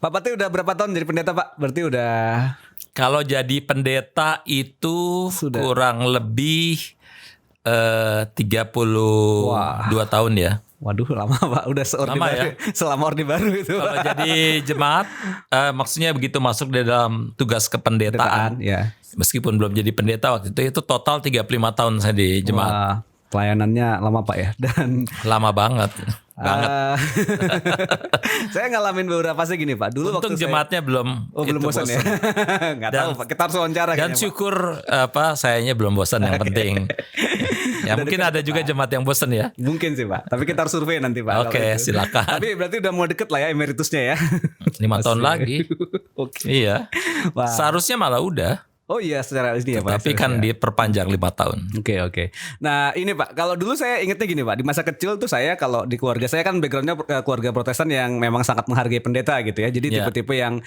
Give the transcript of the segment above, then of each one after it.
Pak Pati udah berapa tahun jadi pendeta, Pak? Berarti udah Kalau jadi pendeta itu Sudah. kurang lebih 32 tahun ya. waduh lama, Pak. Udah seorde Lama baru. ya. Selama orde baru itu. Kalau jadi jemaat, maksudnya begitu masuk di dalam tugas kependetaan. Ya. Meskipun belum jadi pendeta waktu itu total 35 tahun saya di jemaat. Wah, pelayanannya lama, Pak ya. Dan Lama banget. saya ngalamin beberapa sih gini, Pak. Dulu Untung waktu jemaatnya belum belum bosan ya. Nggak tahu, Pak. Kita harus wawancara Dan kayaknya, Pak. syukur sayanya belum bosan yang penting. Ya mungkin ada juga jemaat yang bosan ya. Mungkin sih, Pak. Tapi kita harus survei nanti, Pak. Oke, kalau itu. silakan. Tapi berarti udah mau deket lah ya emeritusnya ya. 5 tahun lagi. Oke. Iya. Wah. Seharusnya malah udah. Oh iya, secara ini ya, Pak. Tapi kan diperpanjang 5 tahun. Oke. Nah ini, Pak, kalau dulu saya ingetnya gini, Pak, di masa kecil tuh saya kalau di keluarga saya kan backgroundnya keluarga Protestan yang memang sangat menghargai pendeta gitu ya. Jadi Ya. tipe-tipe yang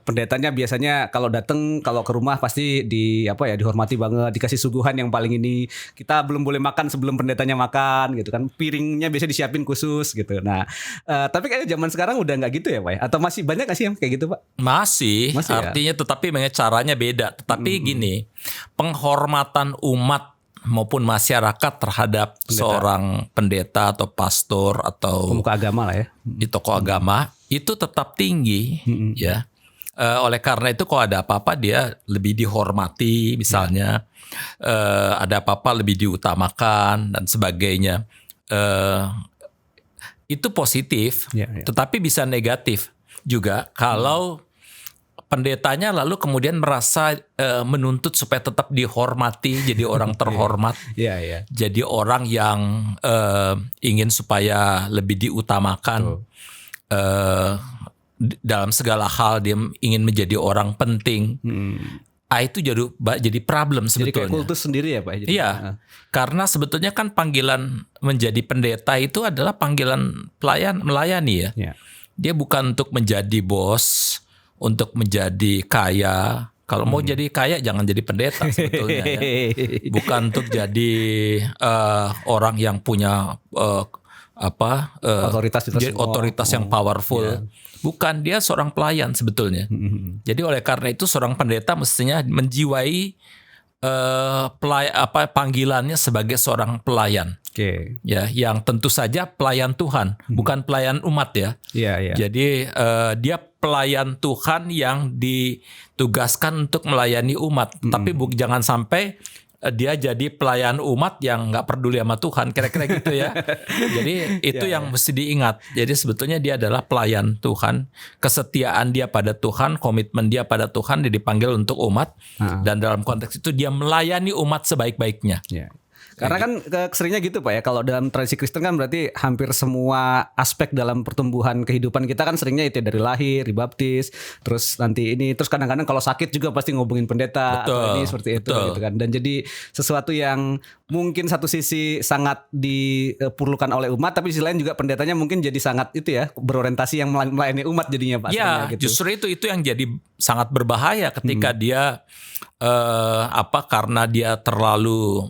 pendetanya biasanya kalau datang kalau ke rumah pasti dihormati banget, dikasih suguhan yang paling ini. Kita belum boleh makan sebelum pendetanya makan gitu kan. Piringnya biasa disiapin khusus gitu. Nah tapi kayaknya zaman sekarang udah nggak gitu ya, Pak ya? Atau masih banyak nggak sih yang kayak gitu, Pak? Masih ya? artinya tetapi memang caranya beda. Tetapi gini, penghormatan umat maupun masyarakat terhadap seorang pendeta atau pastor atau Pemuka agama lah ya. di tokoh agama itu tetap tinggi ya. Oleh karena itu kalau ada apa-apa dia lebih dihormati misalnya, ada apa-apa lebih diutamakan dan sebagainya. Itu positif, Ya. tetapi bisa negatif juga kalau pendetanya lalu kemudian merasa menuntut supaya tetap dihormati, jadi orang terhormat. Iya. Jadi orang yang ingin supaya lebih diutamakan dalam segala hal, dia ingin menjadi orang penting. Itu jadi problem Jadi kayak sebetulnya. kultus sendiri ya, Pak? Jadi, Iya, karena sebetulnya kan panggilan menjadi pendeta itu adalah panggilan melayani ya. Ya. Dia bukan untuk menjadi bos, untuk menjadi kaya. Kalau mau jadi kaya jangan jadi pendeta sebetulnya ya. Bukan untuk jadi orang yang punya Otoritas itu jadi semua. otoritas yang powerful. Bukan, dia seorang pelayan sebetulnya. Jadi oleh karena itu seorang pendeta mestinya menjiwai panggilannya sebagai seorang pelayan. Oke. Ya, yang tentu saja pelayan Tuhan, bukan pelayan umat ya. Iya. Jadi dia pelayan Tuhan yang ditugaskan untuk melayani umat. Tapi jangan sampai dia jadi pelayan umat yang nggak peduli sama Tuhan, kira-kira gitu ya. Jadi itu yang mesti diingat. Jadi sebetulnya dia adalah pelayan Tuhan, kesetiaan dia pada Tuhan, komitmen dia pada Tuhan, dia dipanggil untuk umat. Dan dalam konteks itu dia melayani umat sebaik-baiknya. Ya. Karena kan seringnya gitu, Pak ya. Kalau dalam tradisi Kristen kan berarti hampir semua aspek dalam pertumbuhan kehidupan kita kan seringnya itu ya, dari lahir, dibaptis, terus nanti ini, terus kadang-kadang kalau sakit juga pasti ngubungin pendeta atau ini seperti itu gitu kan. Dan jadi sesuatu yang mungkin satu sisi sangat diperlukan oleh umat, tapi di sisi lain juga pendetanya mungkin jadi sangat itu ya, berorientasi yang melayani umat jadinya, Pak. Ya, gitu. justru itu yang jadi sangat berbahaya ketika dia karena dia terlalu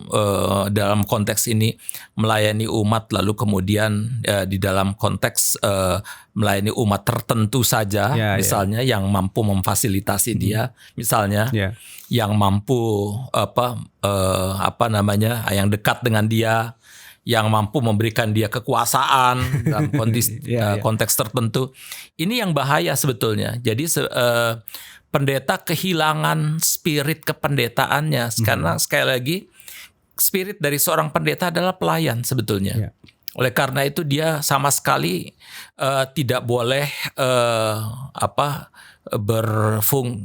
dalam konteks ini melayani umat, lalu kemudian di dalam konteks melayani umat tertentu saja, misalnya yang mampu memfasilitasi dia, misalnya yang mampu yang dekat dengan dia, yang mampu memberikan dia kekuasaan dalam konteks tertentu. Ini yang bahaya sebetulnya. Jadi pendeta kehilangan spirit kependetaannya, karena sekali lagi spirit dari seorang pendeta adalah pelayan sebetulnya. Oleh karena itu dia sama sekali tidak boleh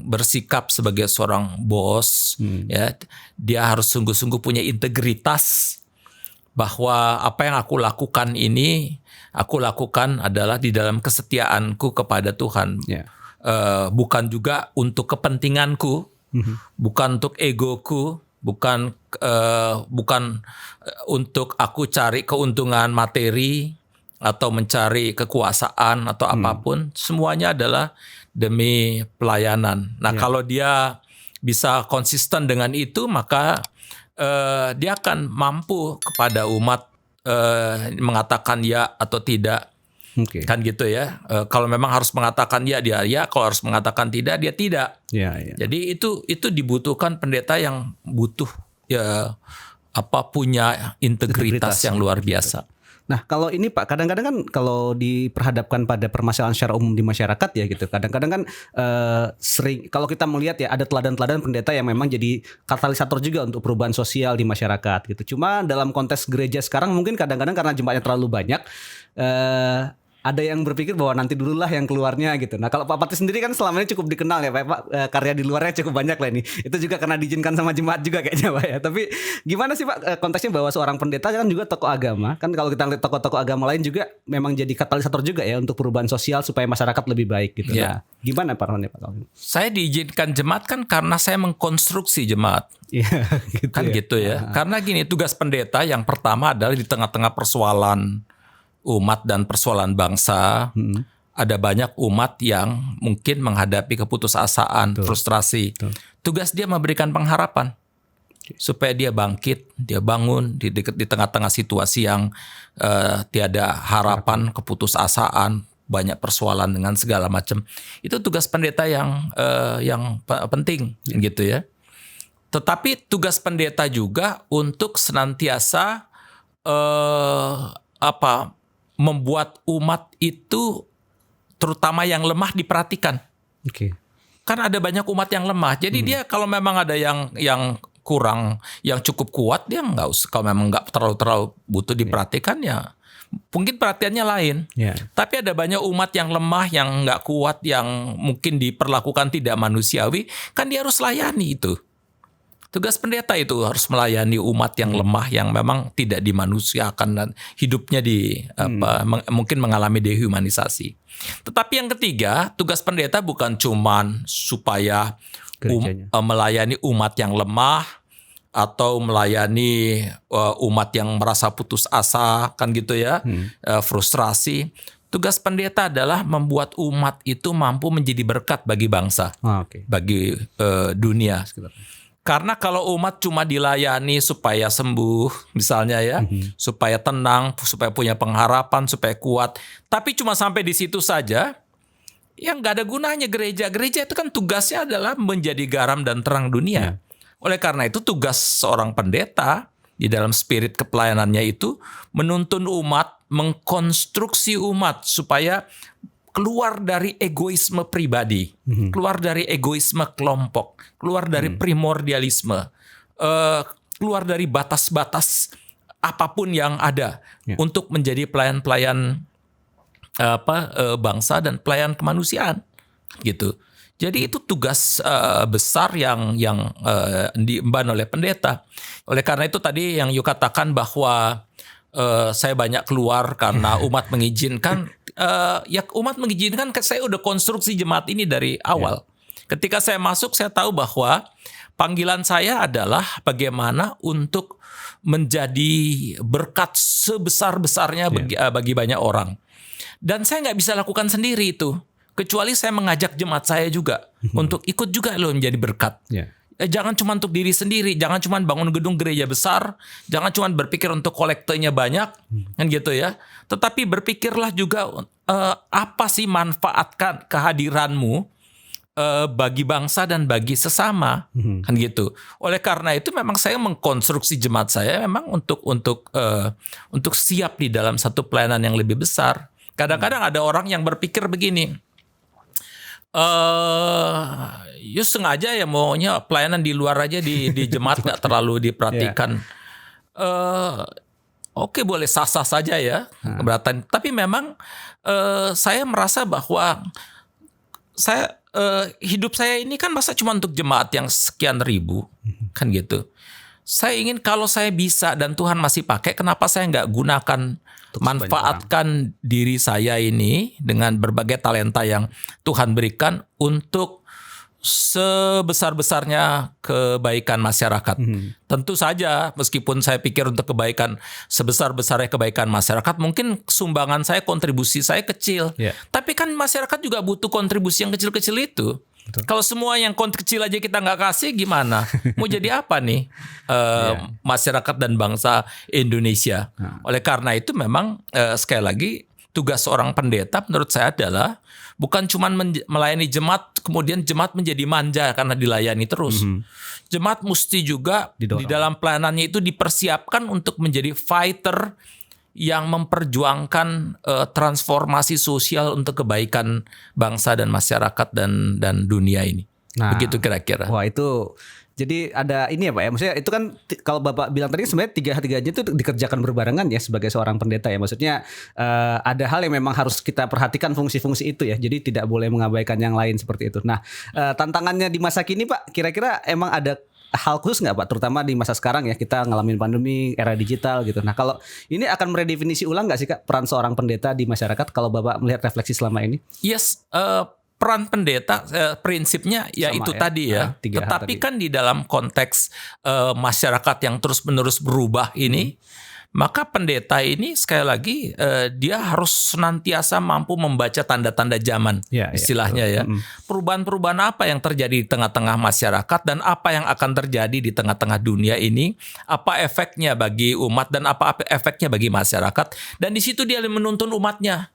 bersikap sebagai seorang bos. Ya, dia harus sungguh-sungguh punya integritas bahwa apa yang aku lakukan ini aku lakukan adalah di dalam kesetiaanku kepada Tuhan. Bukan juga untuk kepentinganku, bukan untuk egoku, bukan untuk aku cari keuntungan materi atau mencari kekuasaan atau apapun. Semuanya adalah demi pelayanan. Nah, kalau dia bisa konsisten dengan itu, maka dia akan mampu kepada umat mengatakan ya atau tidak. Oke. Kan gitu ya. Kalau memang harus mengatakan ya dia ya, kalau harus mengatakan tidak dia tidak. Ya, ya. Jadi itu dibutuhkan pendeta yang butuh ya punya integritas yang luar biasa. Nah, kalau ini Pak, kadang-kadang kan kalau diperhadapkan pada permasalahan secara umum di masyarakat ya gitu. Kadang-kadang kan sering kalau kita melihat ya ada teladan-teladan pendeta yang memang jadi katalisator juga untuk perubahan sosial di masyarakat gitu. Cuma dalam konteks gereja sekarang mungkin kadang-kadang karena jemaatnya terlalu banyak ada yang berpikir bahwa nanti dululah yang keluarnya gitu. Nah, kalau Pak Patih sendiri kan selama ini cukup dikenal ya Pak, karya di luarnya cukup banyak lah ini. Itu juga karena diizinkan sama jemaat juga kayaknya Pak ya. Tapi gimana sih Pak konteksnya bahwa seorang pendeta kan juga tokoh agama. Kan kalau kita lihat tokoh-tokoh agama lain juga memang jadi katalisator juga ya untuk perubahan sosial supaya masyarakat lebih baik gitu. Ya. Nah, gimana Pak Roni Pak? Saya diizinkan jemaat kan karena saya mengkonstruksi jemaat. Iya, gitu Kan ya. gitu ya. Karena gini, tugas pendeta yang pertama adalah di tengah-tengah persoalan umat dan persoalan bangsa, ada banyak umat yang mungkin menghadapi keputusasaan, frustrasi. Tugas dia memberikan pengharapan supaya dia bangkit, dia bangun di tengah-tengah situasi yang tiada harapan, keputusasaan, banyak persoalan dengan segala macam. Itu tugas pendeta yang penting, gitu ya. Tetapi tugas pendeta juga untuk senantiasa membuat umat itu terutama yang lemah diperhatikan. Oke. Kan ada banyak umat yang lemah. Jadi dia kalau memang ada yang kurang, yang cukup kuat, dia nggak usah. Kalau memang nggak terlalu butuh diperhatikan ya, mungkin perhatiannya lain. Yeah. Tapi ada banyak umat yang lemah, yang nggak kuat, yang mungkin diperlakukan tidak manusiawi. Kan dia harus layani itu. Tugas pendeta itu harus melayani umat yang lemah, yang memang tidak dimanusiakan dan hidupnya mungkin mengalami dehumanisasi. Tetapi yang ketiga, tugas pendeta bukan cuman supaya melayani umat yang lemah atau melayani umat yang merasa putus asa, kan gitu ya, frustrasi. Tugas pendeta adalah membuat umat itu mampu menjadi berkat bagi bangsa, bagi dunia. Karena kalau umat cuma dilayani supaya sembuh, misalnya ya, supaya tenang, supaya punya pengharapan, supaya kuat, tapi cuma sampai di situ saja, ya nggak ada gunanya gereja. Gereja itu kan tugasnya adalah menjadi garam dan terang dunia. Oleh karena itu tugas seorang pendeta di dalam spirit kepelayanannya itu menuntun umat, mengkonstruksi umat supaya keluar dari egoisme pribadi, keluar dari egoisme kelompok, keluar dari primordialisme, keluar dari batas-batas apapun yang ada untuk menjadi pelayan-pelayan bangsa dan pelayan kemanusiaan, gitu. Jadi itu tugas besar yang diemban oleh pendeta. Oleh karena itu tadi yang you katakan bahwa saya banyak keluar karena umat mengizinkan. Ya umat mengizinkan, saya udah konstruksi jemaat ini dari awal. Ketika saya masuk, saya tahu bahwa panggilan saya adalah bagaimana untuk menjadi berkat sebesar-besarnya bagi banyak orang. Dan saya nggak bisa lakukan sendiri itu, kecuali saya mengajak jemaat saya juga untuk ikut juga loh menjadi berkat. Jangan cuma untuk diri sendiri, jangan cuma bangun gedung gereja besar, jangan cuma berpikir untuk kolektenya banyak, kan gitu ya. Tetapi berpikirlah juga apa sih manfaatkan kehadiranmu bagi bangsa dan bagi sesama, kan gitu. Oleh karena itu memang saya mengkonstruksi jemaat saya memang untuk siap di dalam satu pelayanan yang lebih besar. Kadang-kadang ada orang yang berpikir begini. Sengaja ya maunya pelayanan di luar aja di jemaat nggak terlalu diperhatikan. Oke, boleh sah-sah saja ya keberatan. Tapi memang saya merasa bahwa hidup saya ini kan masa cuma untuk jemaat yang sekian ribu, kan gitu. Saya ingin kalau saya bisa dan Tuhan masih pakai, kenapa saya nggak gunakan, manfaatkan diri saya ini dengan berbagai talenta yang Tuhan berikan untuk sebesar-besarnya kebaikan masyarakat. Tentu saja meskipun saya pikir untuk kebaikan sebesar-besarnya kebaikan masyarakat, mungkin sumbangan saya, kontribusi saya kecil. Tapi kan masyarakat juga butuh kontribusi yang kecil-kecil itu. Betul. Kalau semua yang kecil aja kita nggak kasih, gimana? Mau jadi apa nih masyarakat dan bangsa Indonesia? Oleh karena itu memang sekali lagi tugas seorang pendeta menurut saya adalah bukan cuma melayani jemaat, kemudian jemaat menjadi manja karena dilayani terus. Jemaat mesti juga Didorong. di dalam pelayanannya itu dipersiapkan untuk menjadi fighter yang memperjuangkan transformasi sosial untuk kebaikan bangsa dan masyarakat dan dunia ini. Nah, begitu kira-kira. Wah itu jadi ada ini ya Pak ya, maksudnya itu kan kalau Bapak bilang tadi sebenarnya tiga-tiganya itu dikerjakan berbarengan ya sebagai seorang pendeta ya, maksudnya ada hal yang memang harus kita perhatikan fungsi-fungsi itu ya, jadi tidak boleh mengabaikan yang lain seperti itu. Nah tantangannya di masa kini Pak, kira-kira emang ada hal khusus nggak Pak, terutama di masa sekarang ya, kita ngalamin pandemi, era digital gitu. Nah kalau ini akan meredefinisi ulang nggak sih Kak peran seorang pendeta di masyarakat kalau Bapak melihat refleksi selama ini? Yes, peran pendeta prinsipnya ya Sama itu ya. tadi ya. Tiga hal Tetapi tadi. kan di dalam konteks masyarakat yang terus-menerus berubah ini, maka pendeta ini sekali lagi dia harus senantiasa mampu membaca tanda-tanda zaman, Ya, istilahnya ya. Perubahan-perubahan apa yang terjadi di tengah-tengah masyarakat dan apa yang akan terjadi di tengah-tengah dunia ini, apa efeknya bagi umat dan apa efeknya bagi masyarakat, dan di situ dia menuntun umatnya.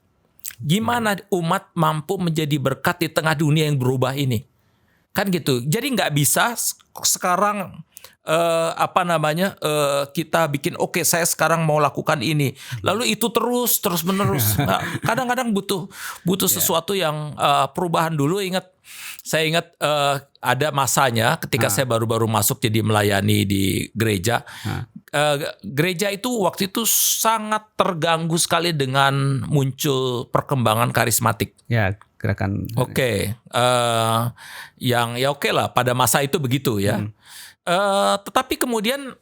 Gimana umat mampu menjadi berkat di tengah dunia yang berubah ini, kan gitu. Jadi nggak bisa sekarang kita bikin oke, saya sekarang mau lakukan ini, lalu itu terus menerus. Nah, kadang-kadang butuh sesuatu yang perubahan dulu. Saya ingat ada masanya ketika saya baru-baru masuk jadi melayani di gereja. Gereja itu waktu itu sangat terganggu sekali dengan muncul perkembangan karismatik. Ya gerakan. Oke, yang ya oke lah pada masa itu begitu ya. Tetapi kemudian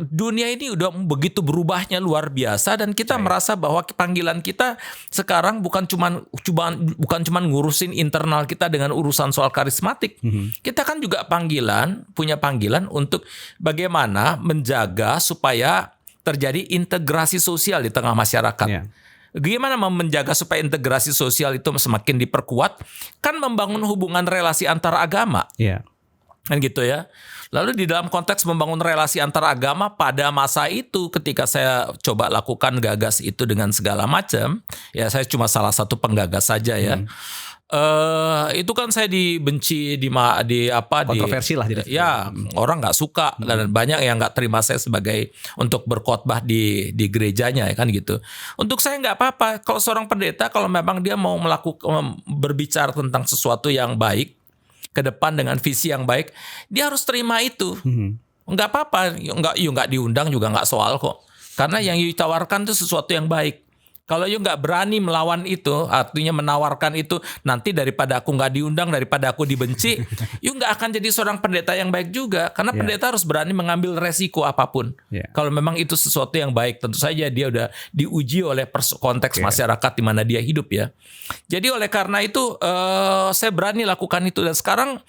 dunia ini udah begitu berubahnya luar biasa, dan kita merasa bahwa panggilan kita sekarang bukan cuman ngurusin internal kita dengan urusan soal karismatik. Kita kan juga punya panggilan untuk bagaimana menjaga supaya terjadi integrasi sosial di tengah masyarakat. Ya. Gimana menjaga supaya integrasi sosial itu semakin diperkuat? Kan membangun hubungan relasi antar agama. Iya. Kan gitu ya. Lalu di dalam konteks membangun relasi antar agama pada masa itu, ketika saya coba lakukan gagas itu dengan segala macam, ya saya cuma salah satu penggagas saja ya. Itu kan saya dibenci Kontroversi lah. Ya, orang nggak suka dan banyak yang nggak terima saya sebagai untuk berkhotbah di gerejanya ya kan gitu. Untuk saya nggak apa-apa kalau seorang pendeta, kalau memang dia mau berbicara tentang sesuatu yang baik ke depan dengan visi yang baik, dia harus terima itu. Nggak apa-apa, nggak diundang juga nggak soal kok. Karena yang ditawarkan itu sesuatu yang baik. Kalau you nggak berani melawan itu, artinya menawarkan itu, nanti daripada aku nggak diundang, daripada aku dibenci, you nggak akan jadi seorang pendeta yang baik juga. Karena pendeta harus berani mengambil resiko apapun. Kalau memang itu sesuatu yang baik, tentu saja dia udah diuji oleh konteks masyarakat di mana dia hidup ya. Jadi oleh karena itu saya berani lakukan itu, dan sekarang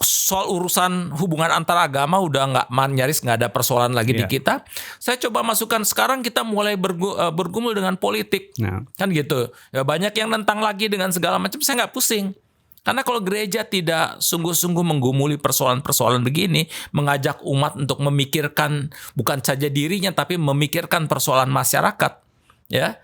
soal urusan hubungan antar agama udah nyaris nggak ada persoalan lagi di kita. Saya coba masukkan sekarang kita mulai bergumul dengan politik, kan gitu. Ya banyak yang nentang lagi dengan segala macam. Saya nggak pusing, karena kalau gereja tidak sungguh-sungguh menggumuli persoalan-persoalan begini, mengajak umat untuk memikirkan bukan saja dirinya tapi memikirkan persoalan masyarakat. Ya,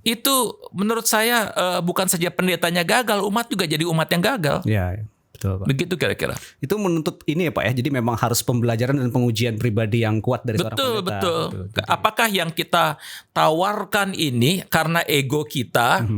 itu menurut saya bukan saja pendetanya gagal, umat juga jadi umat yang gagal. Ya. Betul, Pak. Begitu kira-kira. Itu menuntut ini ya Pak ya. Jadi memang harus pembelajaran dan pengujian pribadi yang kuat dari seorang pendeta. Betul. Apakah yang kita tawarkan ini karena ego kita,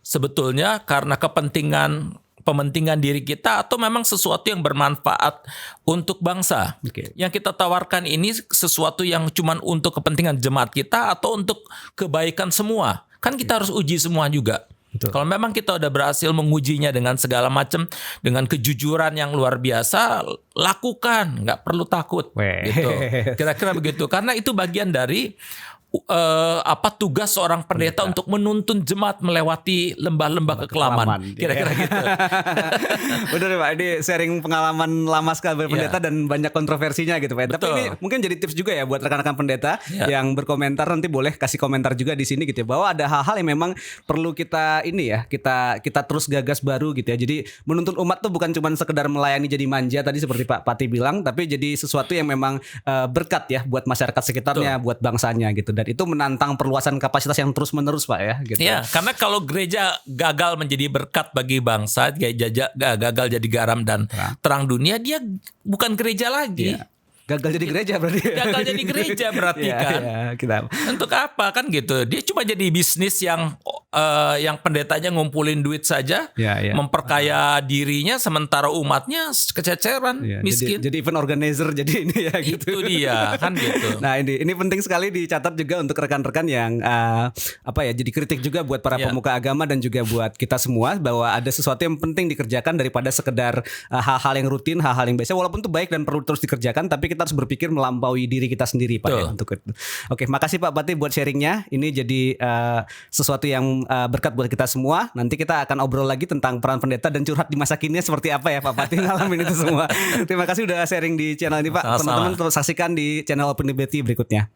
sebetulnya karena kepentingan diri kita, atau memang sesuatu yang bermanfaat untuk bangsa? Yang kita tawarkan ini sesuatu yang cuma untuk kepentingan jemaat kita atau untuk kebaikan semua? Kan kita harus uji semua juga. Betul. Kalau memang kita udah berhasil mengujinya dengan segala macam, dengan kejujuran yang luar biasa, lakukan, nggak perlu takut. Gitu. Kira-kira begitu. Karena itu bagian dari tugas seorang pendeta untuk menuntun jemaat melewati lembah-lembah kekelaman. Kira-kira gitu. Benar Pak, ini sharing pengalaman lama sekali berpendeta dan banyak kontroversinya gitu Pak. Tapi ini mungkin jadi tips juga ya buat rekan-rekan pendeta yang berkomentar, nanti boleh kasih komentar juga di sini gitu ya, bahwa ada hal-hal yang memang perlu kita kita terus gagas baru gitu ya. Jadi menuntun umat tuh bukan cuma sekedar melayani jadi manja tadi seperti Pak Pati bilang, tapi jadi sesuatu yang memang berkat ya buat masyarakat sekitarnya, buat bangsanya gitu. Dan Dan itu menantang perluasan kapasitas yang terus-menerus Pak ya gitu. Ya, karena kalau gereja gagal menjadi berkat bagi bangsa, gagal jadi garam dan terang dunia, dia bukan gereja lagi. Iya. Gagal jadi gereja berarti. Gagal jadi gereja berarti Iya, kan. iya, kita. Untuk apa kan gitu? Dia cuma jadi bisnis yang pendetanya ngumpulin duit saja, Iya, iya. memperkaya dirinya, sementara umatnya kececeran, Iya, miskin. Jadi event organizer jadi ini ya gitu. Itu dia kan gitu. Nah ini penting sekali dicatat juga untuk rekan-rekan yang jadi kritik juga buat para Ya. pemuka agama dan juga buat kita semua bahwa ada sesuatu yang penting dikerjakan daripada sekedar hal-hal yang rutin, hal-hal yang biasa walaupun itu baik dan perlu terus dikerjakan, tapi kita harus berpikir melampaui diri kita sendiri Pak ya, untuk itu. Oke, makasih Pak Pati buat sharingnya. Ini jadi sesuatu yang berkat buat kita semua. Nanti kita akan obrol lagi tentang peran pendeta dan curhat di masa kini seperti apa ya Pak Pati ngalamin itu semua. Terima kasih udah sharing di channel ini Pak. Sama-sama. Teman-teman terus saksikan di channel Open Liberty berikutnya.